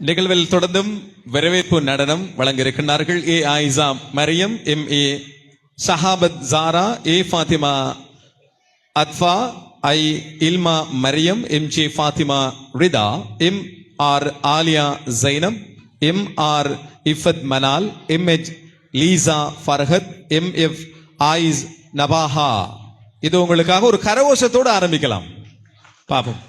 நிகழ்வில் தொடர்ந்தும் வரவேற்பு நடனம் வழங்க இருக்கின்றார்கள். A Aisha Mariyam, M A Shahabath Zara, A Fathima Athfa, I Ilma Mariyam, M J Fathima Ritha, M R Aliya Zainab, M R Iffath Manal, M H Leesa Farhath, M F Ais Nabaha. இது உங்களுக்காக ஒரு கரகோஷத்தோடு ஆரம்பிக்கலாம். பாப்போம்.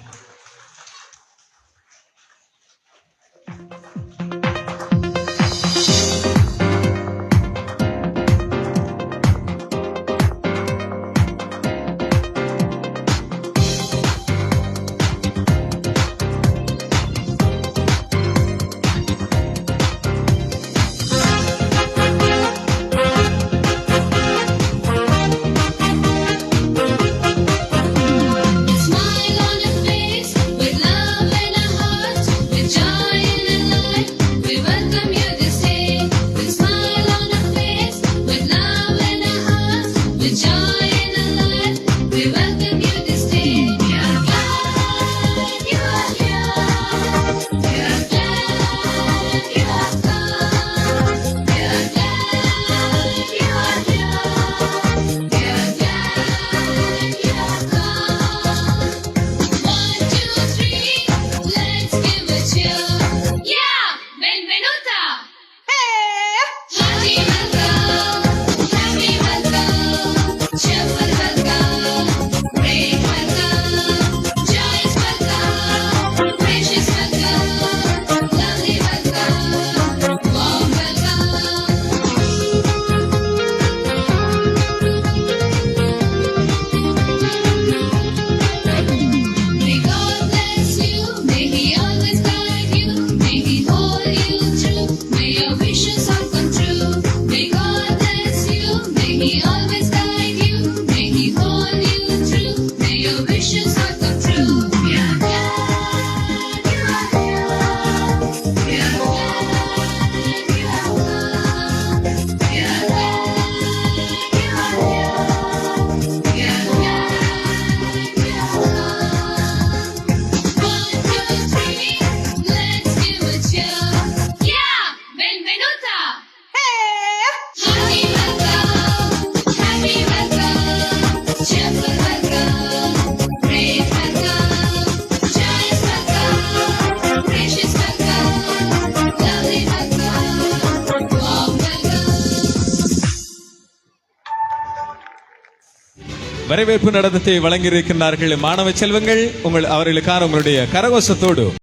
வரவேற்பு நடனத்தை வழங்கியிருக்கின்றார்கள் மாணவ செல்வங்கள். அவர்களுக்கான உங்களுடைய கரகோஷத்தோடு